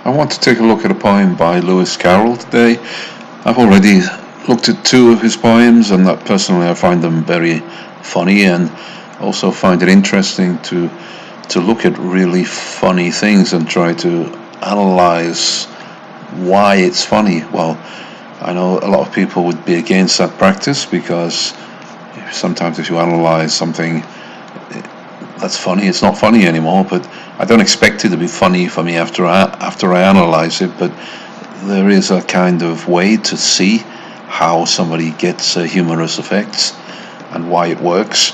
I want to take a look at a poem by Lewis Carroll today. I've already looked at two of his poems, and that personally I find them very funny, and also find it interesting to look at really funny things and try to analyze why it's funny. Well, I know a lot of people would be against that practice, because sometimes if you analyze something that's funny, it's not funny anymore. But I don't expect it to be funny for me after I analyze it, but there is a kind of way to see how somebody gets humorous effects and why it works,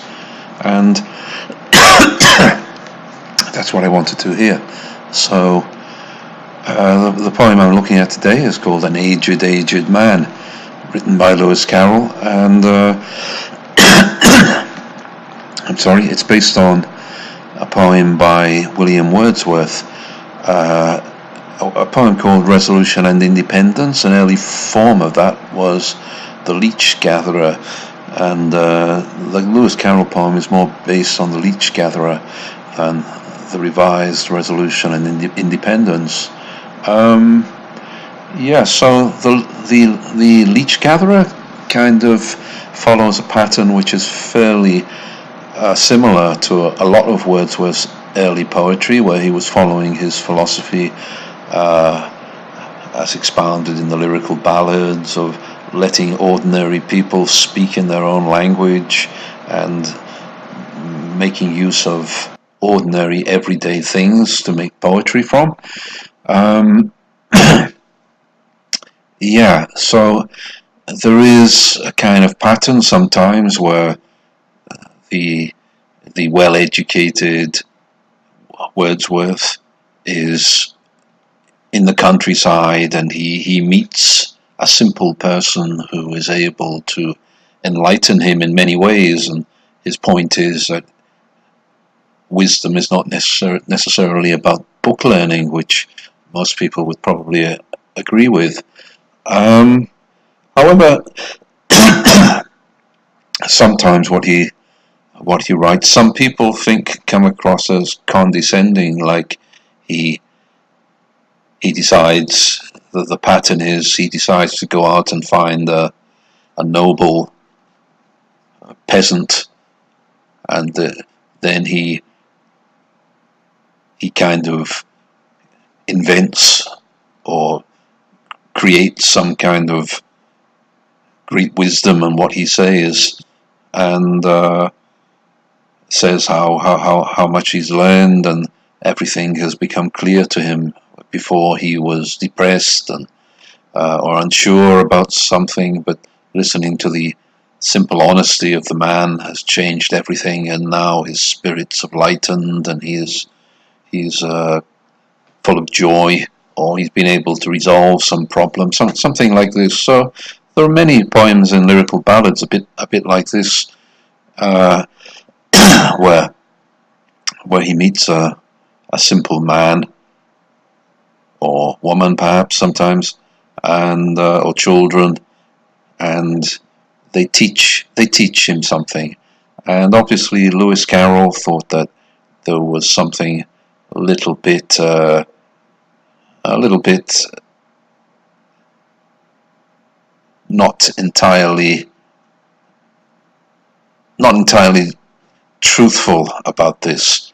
and that's what I wanted to hear. So the poem I'm looking at today is called An Aged Man, written by Lewis Carroll, and it's based on a poem by William Wordsworth, a poem called Resolution and Independence. An early form of that was the LEECH Gatherer, and the Lewis Carroll poem is more based on the LEECH Gatherer than the revised Resolution and Independence. So the LEECH Gatherer kind of follows a pattern which is fairly similar to a lot of Wordsworth's early poetry, where he was following his philosophy as expounded in the lyrical ballads of letting ordinary people speak in their own language and making use of ordinary everyday things to make poetry from. So there is a kind of pattern sometimes where the well-educated Wordsworth is in the countryside, and he meets a simple person who is able to enlighten him in many ways, and his point is that wisdom is not necessarily about book learning, which most people would probably agree with. However, sometimes what he writes, some people come across as condescending, like he decides that the pattern is he decides to go out and find a noble peasant, and then he kind of invents or creates some kind of great wisdom in what he says, and says how much he's learned, and everything has become clear to him. Before he was depressed and or unsure about something, but listening to the simple honesty of the man has changed everything, and now his spirits have lightened, and he's full of joy, or he's been able to resolve some problem, something like this. So there are many poems and lyrical ballads a bit like this, where he meets a simple man, or woman perhaps sometimes, and or children, and they teach him something. And obviously Lewis Carroll thought that there was something a little bit not entirely truthful about this.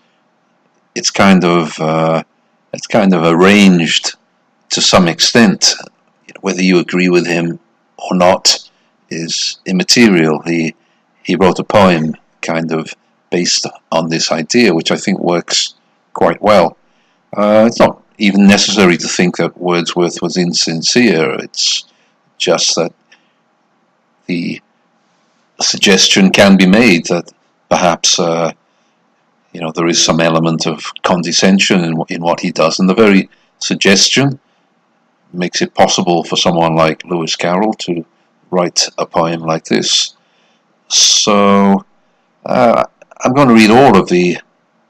It's kind of arranged to some extent. Whether you agree with him or not is immaterial. He wrote a poem kind of based on this idea, which I think works quite well. It's not even necessary to think that Wordsworth was insincere. It's just that the suggestion can be made that perhaps there is some element of condescension in what he does, and the very suggestion makes it possible for someone like Lewis Carroll to write a poem like this. So I'm going to read all of the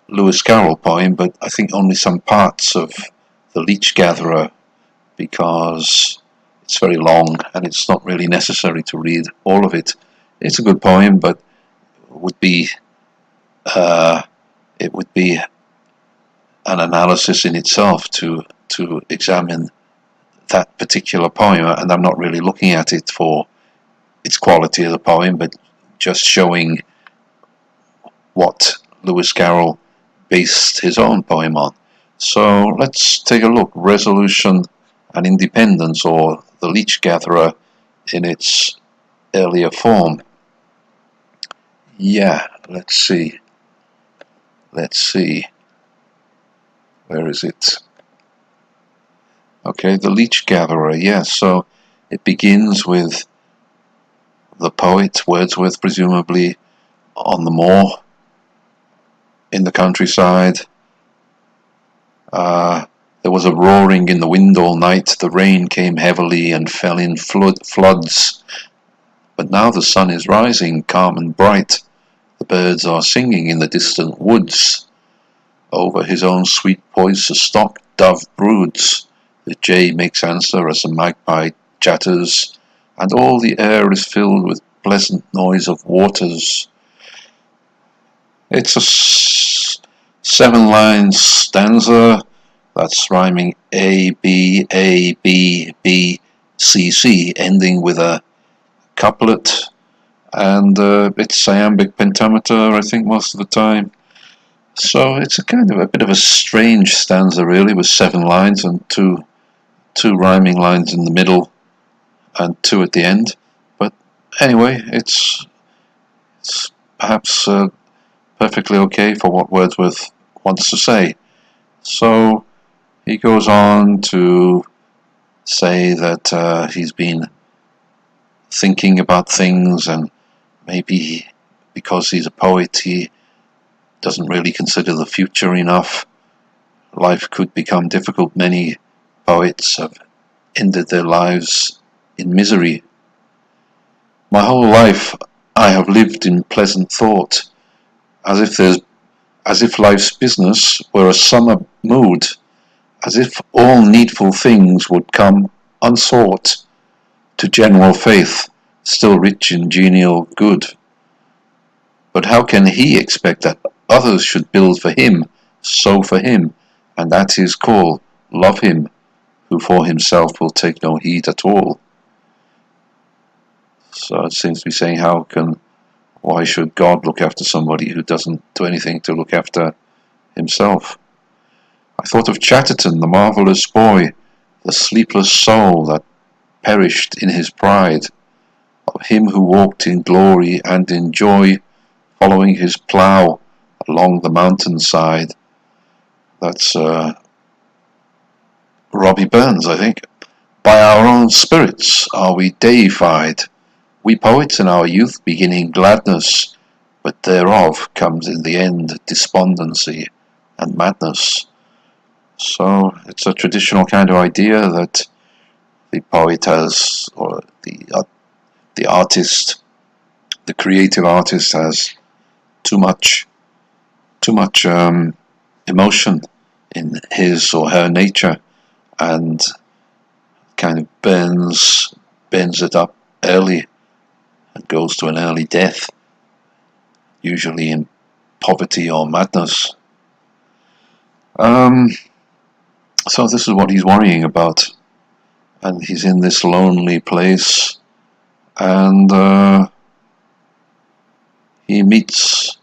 Lewis Carroll poem, but I think only some parts of the LEECH Gatherer, because it's very long and it's not really necessary to read all of it. It's a good poem, but it would be an analysis in itself to to examine that particular poem, and I'm not really looking at it for its quality as a poem, but just showing what Lewis Carroll based his own poem on. So let's take a look. Resolution and Independence, or the Leech Gatherer in its earlier form. Yeah, let's see. Where is it? Okay, the Leech Gatherer, yes. So it begins with the poet, Wordsworth presumably, on the moor in the countryside. There was a roaring in the wind all night. The rain came heavily and fell in floods. But now the sun is rising, calm and bright. The birds are singing in the distant woods. Over his own sweet voice a stock dove broods. The jay makes answer as the magpie chatters, and all the air is filled with pleasant noise of waters. It's a 7-line stanza that's rhyming A, B, A, B, B, C, C, ending with a couplet, and it's iambic pentameter, I think, most of the time. So it's a kind of a bit of a strange stanza, really, with 7 lines and two rhyming lines in the middle and 2 at the end. But anyway, it's perhaps perfectly okay for what Wordsworth wants to say. So he goes on to say that he's been thinking about things, and maybe because he's a poet he doesn't really consider the future enough. Life could become difficult. Many poets have ended their lives in misery. My whole life I have lived in pleasant thought, as if life's business were a summer mood, as if all needful things would come unsought, to general faith, still rich in genial good. But how can he expect that others should build for him, sow for him, and at his call love him, who for himself will take no heed at all? So it seems to be saying, why should God look after somebody who doesn't do anything to look after himself? I thought of Chatterton, the marvellous boy, the sleepless soul that perished in his pride, of him who walked in glory and in joy, following his plough along the mountainside. That's Robbie Burns, I think. By our own spirits are we deified, we poets in our youth beginning gladness, but thereof comes in the end despondency and madness. So it's a traditional kind of idea that the poet has, or the artist, the creative artist has too much emotion in his or her nature, and kind of burns it up early and goes to an early death, usually in poverty or madness. So this is what he's worrying about, and he's in this lonely place, and he meets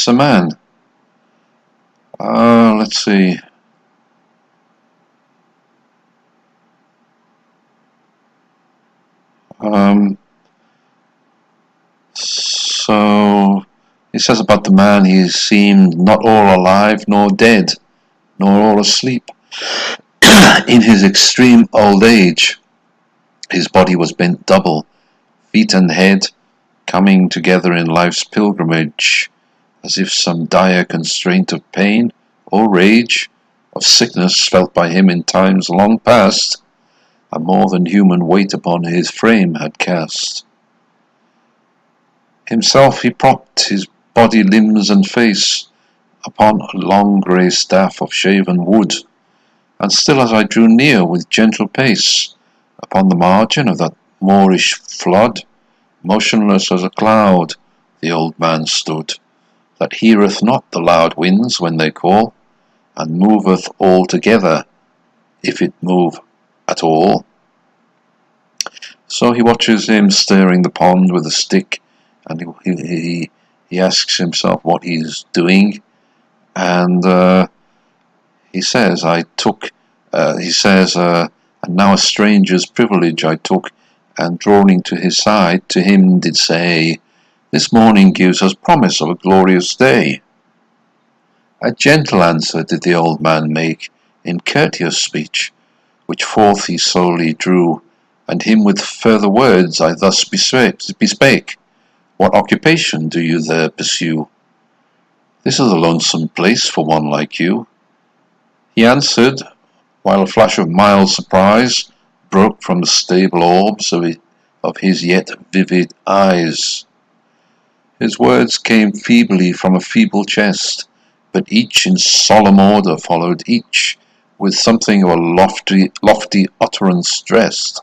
a man. Let's see. So he says about the man, he seemed not all alive nor dead, nor all asleep. In his extreme old age, his body was bent double, feet and head coming together in life's pilgrimage, as if some dire constraint of pain or rage, of sickness felt by him in times long past, a more than human weight upon his frame had cast. Himself he propped his body, limbs, and face upon a long grey staff of shaven wood, and still as I drew near with gentle pace, upon the margin of that moorish flood, motionless as a cloud, the old man stood, that heareth not the loud winds when they call, and moveth all together if it move at all. So he watches him stirring the pond with a stick, and he asks himself what he's doing, and he says, and now a stranger's privilege I took, and drawing to his side, to him did say, this morning gives us promise of a glorious day. A gentle answer did the old man make, in courteous speech, which forth he solely drew, and him with further words I thus bespake, what occupation do you there pursue? This is a lonesome place for one like you. He answered, while a flash of mild surprise broke from the stable orbs of his yet vivid eyes. His words came feebly from a feeble chest, but each in solemn order followed each, with something of a lofty utterance dressed,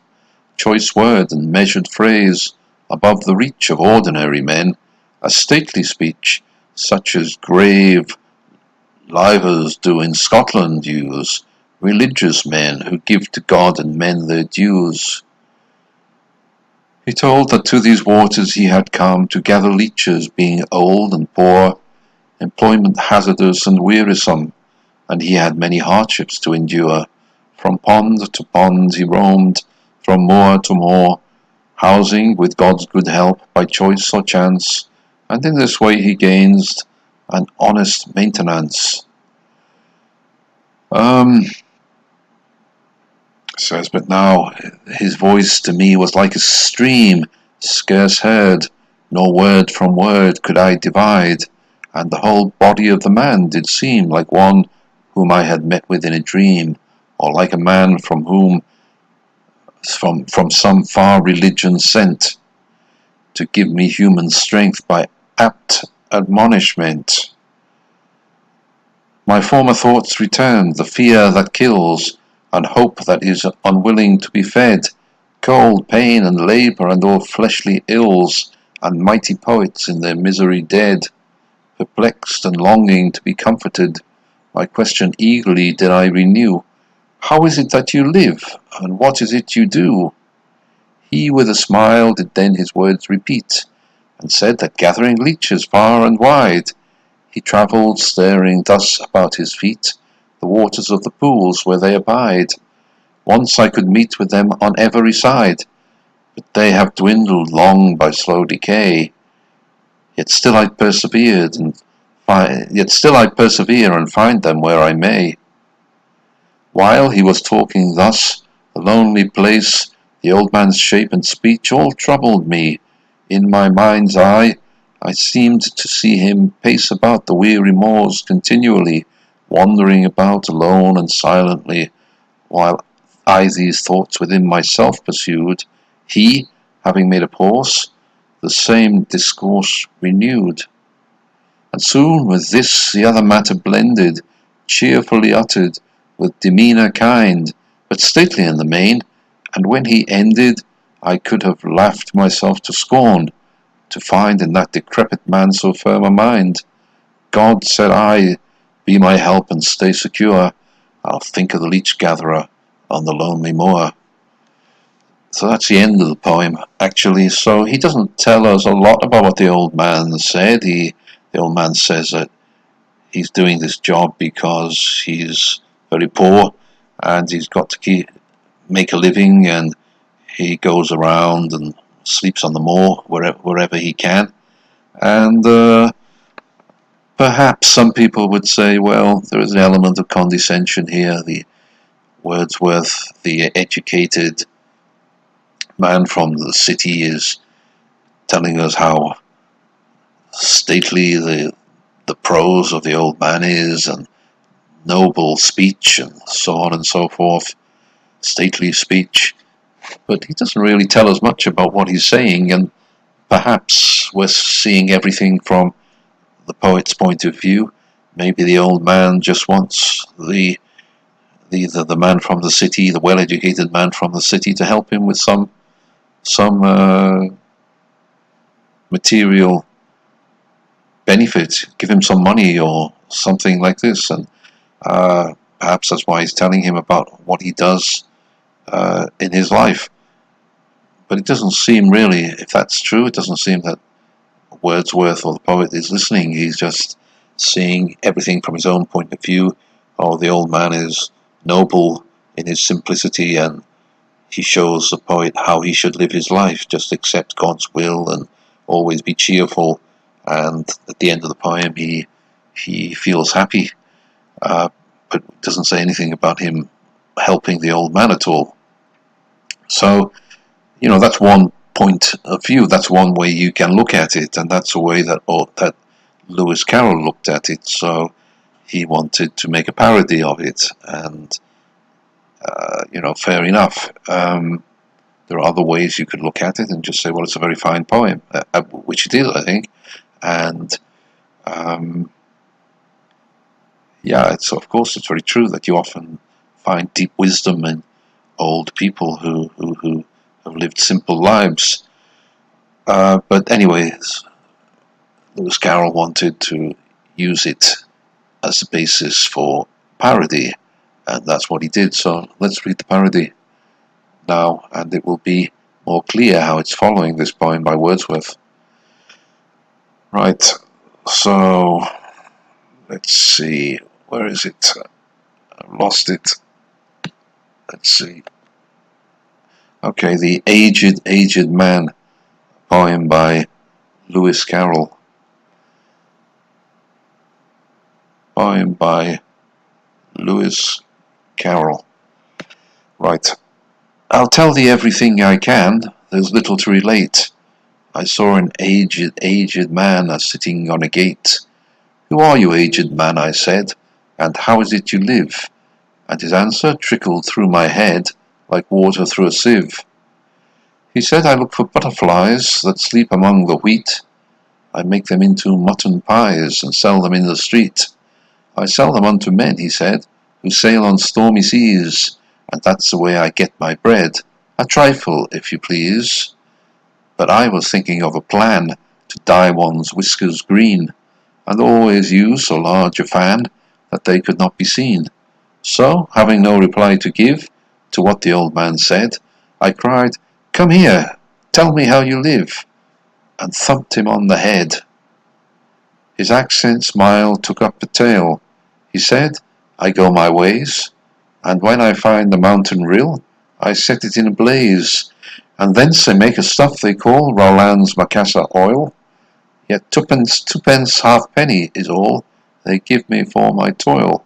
choice word and measured phrase, above the reach of ordinary men, a stately speech, such as grave livers do in Scotland use, religious men who give to God and men their dues. He told that to these waters he had come to gather leeches, being old and poor, employment hazardous and wearisome, and he had many hardships to endure. From pond to pond he roamed, from moor to moor, housing, with God's good help, by choice or chance, and in this way he gains an honest maintenance. Says, but now his voice to me was like a stream, scarce heard, nor word from word could I divide, and the whole body of the man did seem like one whom I had met with in a dream, or like a man from some far religion sent, to give me human strength by apt admonishment. My former thoughts returned, the fear that kills, and hope that is unwilling to be fed, cold, pain, and labour, and all fleshly ills, and mighty poets in their misery dead. Perplexed and longing to be comforted, my question eagerly did I renew, how is it that you live, and what is it you do? He with a smile did then his words repeat, and said that gathering leeches far and wide, he travelled, staring thus about his feet, the waters of the pools where they abide. Once I could meet with them on every side, but they have dwindled long by slow decay. Yet still I persevere and find them where I may. While he was talking thus, the lonely place, the old man's shape and speech all troubled me. In my mind's eye, I seemed to see him pace about the weary moors continually, wandering about alone and silently, while I these thoughts within myself pursued. He, having made a pause, the same discourse renewed. And soon with this the other matter blended, cheerfully uttered, with demeanour kind, but stately in the main, and when he ended, I could have laughed myself to scorn, to find in that decrepit man so firm a mind. God, said I, be my help and stay secure, I'll think of the leech gatherer on the lonely moor. So that's the end of the poem, actually. So he doesn't tell us a lot about what the old man said. The old man says that he's doing this job because he's very poor and he's got to make a living, and he goes around and sleeps on the moor wherever he can. And perhaps some people would say, well, there is an element of condescension here. The Wordsworth, the educated man from the city, is telling us how stately the prose of the old man is, and noble speech, and so on and so forth, stately speech. But he doesn't really tell us much about what he's saying, and perhaps we're seeing everything from the poet's point of view. Maybe the old man just wants the man from the city, the well-educated man from the city, to help him with some material benefit, give him some money or something like this. And perhaps that's why he's telling him about what he does in his life. But it doesn't seem really, if that's true, it doesn't seem that Wordsworth or the poet is listening. He's just seeing everything from his own point of view. Oh, the old man is noble in his simplicity, and he shows the poet how he should live his life, just accept God's will and always be cheerful. And at the end of the poem, he feels happy, but doesn't say anything about him helping the old man at all. So, that's one point of view. That's one way you can look at it, and that's a way that Lewis Carroll looked at it. So he wanted to make a parody of it, and fair enough. There are other ways you could look at it and just say, well, it's a very fine poem, which it is, I think. And of course, it's very true that you often find deep wisdom in old people who have lived simple lives. But anyways, Lewis Carroll wanted to use it as a basis for parody, and that's what he did. So let's read the parody now, and it will be more clear how it's following this poem by Wordsworth. Right, so let's see, where is it? I've lost it. Let's see. Okay, The Aged Man, poem by Lewis Carroll. Poem by Lewis Carroll. Right. I'll tell thee everything I can, there's little to relate. I saw an aged man sitting on a gate. Who are you, aged man, I said, and how is it you live? And his answer trickled through my head like water through a sieve. He said, I look for butterflies that sleep among the wheat. I make them into mutton pies and sell them in the street. I sell them unto men, he said, who sail on stormy seas, and that's the way I get my bread, a trifle, if you please. But I was thinking of a plan to dye one's whiskers green, and always use so large a fan that they could not be seen. So, having no reply to give to what the old man said, I cried, Come here, tell me how you live, and thumped him on the head. His accent smile took up the tale. He said, I go my ways, and when I find the mountain rill, I set it in a blaze, and thence I make a stuff they call Rowland's Macassar oil. Yet twopence halfpenny is all they give me for my toil.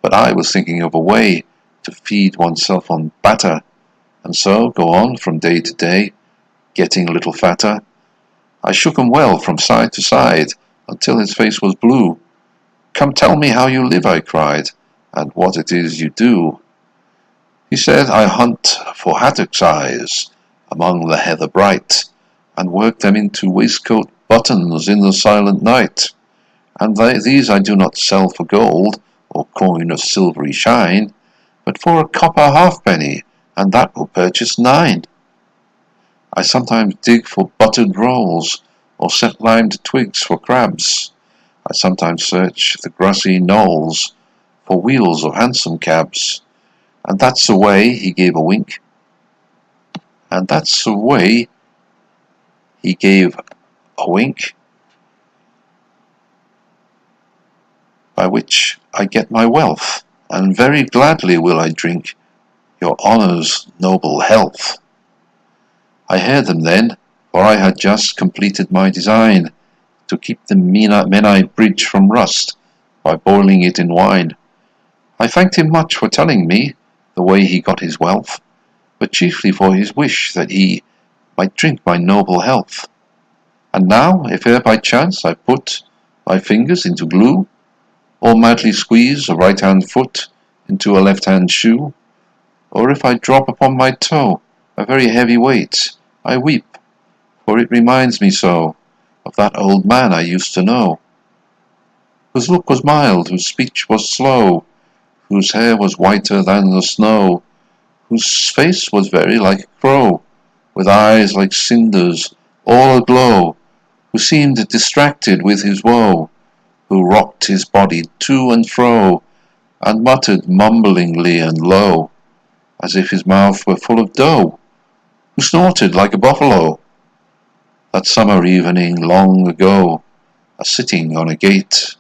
But I was thinking of a way to feed oneself on batter, and so go on from day to day, getting a little fatter. I shook him well from side to side, until his face was blue. Come tell me how you live, I cried, and what it is you do. He said, I hunt for haddocks' eyes among the heather bright, and work them into waistcoat buttons in the silent night. And these I do not sell for gold, or coin of silvery shine, but for a copper halfpenny, and that will purchase 9. I sometimes dig for buttered rolls, or set limed twigs for crabs. I sometimes search the grassy knolls for wheels of hansom cabs. And that's the way, he gave a wink. And that's the way, he gave a wink, by which I get my wealth, and very gladly will I drink your honour's noble health. I heard them then, for I had just completed my design, to keep the Menai bridge from rust, by boiling it in wine. I thanked him much for telling me the way he got his wealth, but chiefly for his wish that he might drink my noble health. And now, if e'er by chance I put my fingers into glue, or madly squeeze a right-hand foot into a left-hand shoe, or if I drop upon my toe a very heavy weight, I weep, for it reminds me so of that old man I used to know, whose look was mild, whose speech was slow, whose hair was whiter than the snow, whose face was very like a crow, with eyes like cinders, all aglow, who seemed distracted with his woe, who rocked his body to and fro, and muttered mumblingly and low, as if his mouth were full of dough, who snorted like a buffalo, that summer evening long ago, a-sitting on a gate.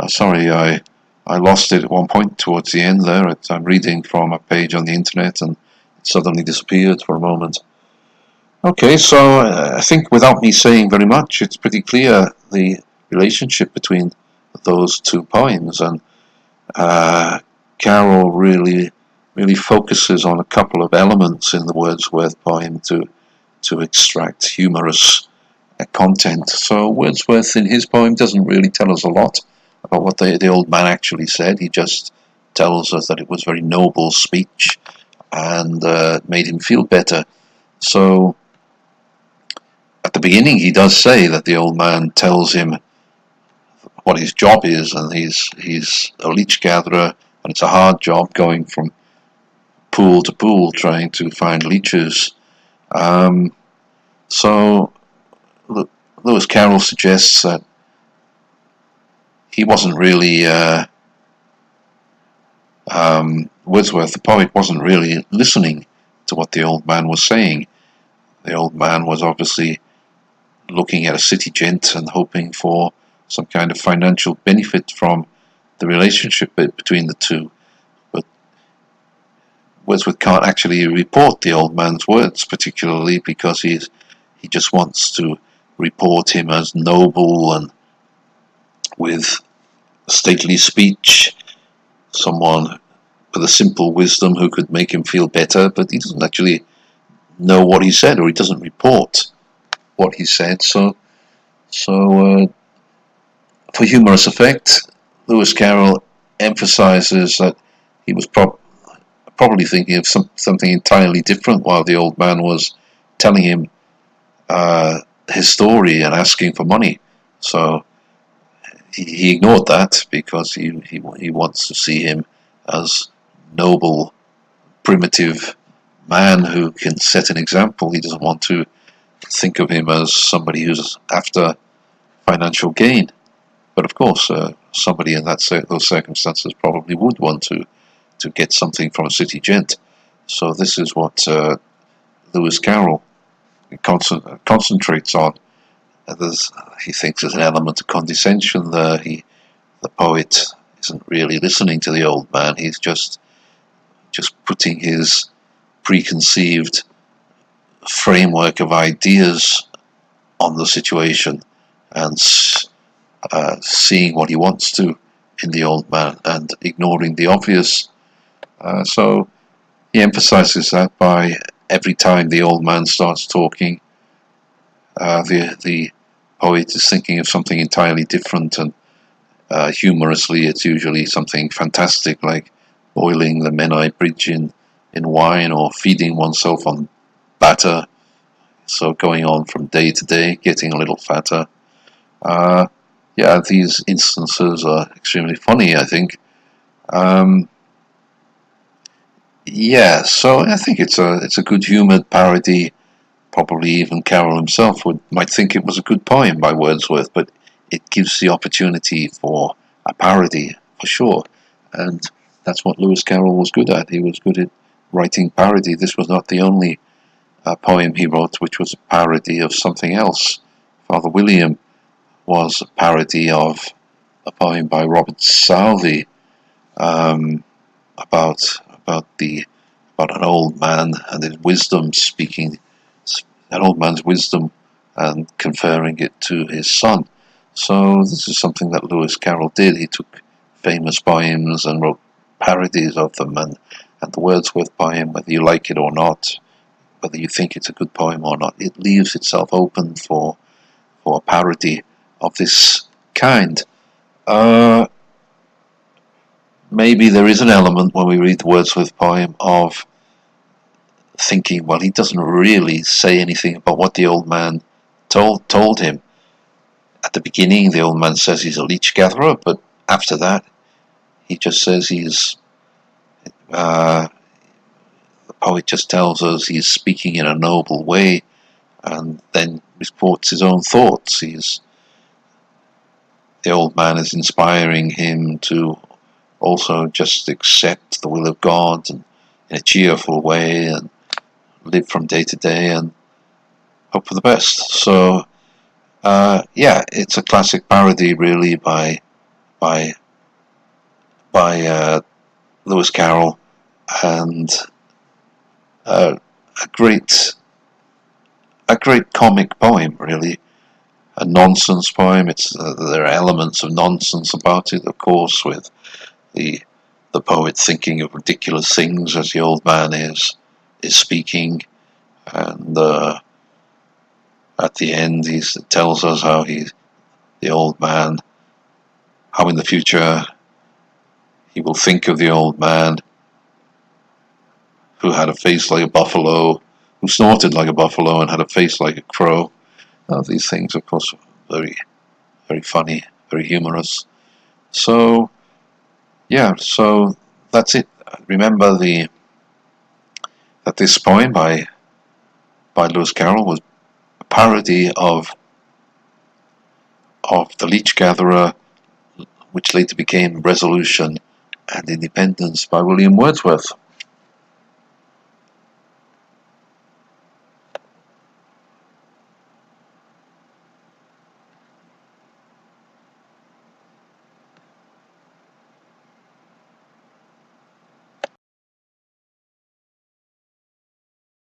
Sorry, I lost it at one point towards the end there. I'm reading from a page on the internet and it suddenly disappeared for a moment. Okay, so I think without me saying very much, it's pretty clear the relationship between those two poems, and Carroll really focuses on a couple of elements in the Wordsworth poem to extract humorous content. So Wordsworth in his poem doesn't really tell us a lot about what the old man actually said. He just tells us that it was very noble speech and made him feel better. So at the beginning he does say that the old man tells him what his job is, and he's a leech gatherer, and it's a hard job going from pool to pool trying to find leeches. So Lewis Carroll suggests that he wasn't really Wordsworth, the poet, wasn't really listening to what the old man was saying. The old man was obviously looking at a city gent and hoping for some kind of financial benefit from the relationship between the two. But Wordsworth can't actually report the old man's words, particularly because he just wants to report him as noble and with stately speech, someone with a simple wisdom who could make him feel better, but he doesn't actually know what he said, or he doesn't report what he said. So for humorous effect, Lewis Carroll emphasizes that he was probably thinking of something entirely different while the old man was telling him his story and asking for money. So he ignored that because he wants to see him as noble, primitive man who can set an example. He doesn't want to think of him as somebody who's after financial gain. But of course, somebody in those circumstances probably would want to get something from a city gent. So this is what Lewis Carroll concentrates on. He thinks there's an element of condescension there. The poet isn't really listening to the old man. He's just putting his preconceived framework of ideas on the situation and seeing what he wants to in the old man and ignoring the obvious. So he emphasizes that by every time the old man starts talking, the poet is thinking of something entirely different, and humorously it's usually something fantastic like boiling the Menai Bridge in wine or feeding oneself on batter. So going on from day to day, getting a little fatter. These instances are extremely funny, I think. So I think it's a good-humoured parody. Probably even Carroll himself might think it was a good poem by Wordsworth, but it gives the opportunity for a parody, for sure. And that's what Lewis Carroll was good at. He was good at writing parody. This was not the only poem he wrote which was a parody of something else. Father William was a parody of a poem by Robert Southey about an old man and his wisdom, speaking an old man's wisdom and conferring it to his son. So this is something that Lewis Carroll did. He took famous poems and wrote parodies of them, and the Wordsworth poem, whether you like it or not, whether you think it's a good poem or not, it leaves itself open for a parody of this kind. Maybe there is an element when we read the Wordsworth poem of thinking, well, he doesn't really say anything about what the old man told him. At the beginning, the old man says he's a leech gatherer, but after that, he just says the poet just tells us he's speaking in a noble way, and then reports his own thoughts. The old man is inspiring him to also just accept the will of God and in a cheerful way and live from day to day and hope for the best. So yeah, it's a classic parody, really, by Lewis Carroll, and uh, a great comic poem, really. A nonsense poem. It's there are elements of nonsense about it, of course, with the poet thinking of ridiculous things as the old man is speaking, and at the end he tells us how the old man, how in the future he will think of the old man who had a face like a buffalo, who snorted like a buffalo and had a face like a crow. These things, of course, very, very funny, very humorous. So, yeah, so that's it. Remember that this poem by Lewis Carroll was a parody of the Leech Gatherer, which later became Resolution and Independence by William Wordsworth.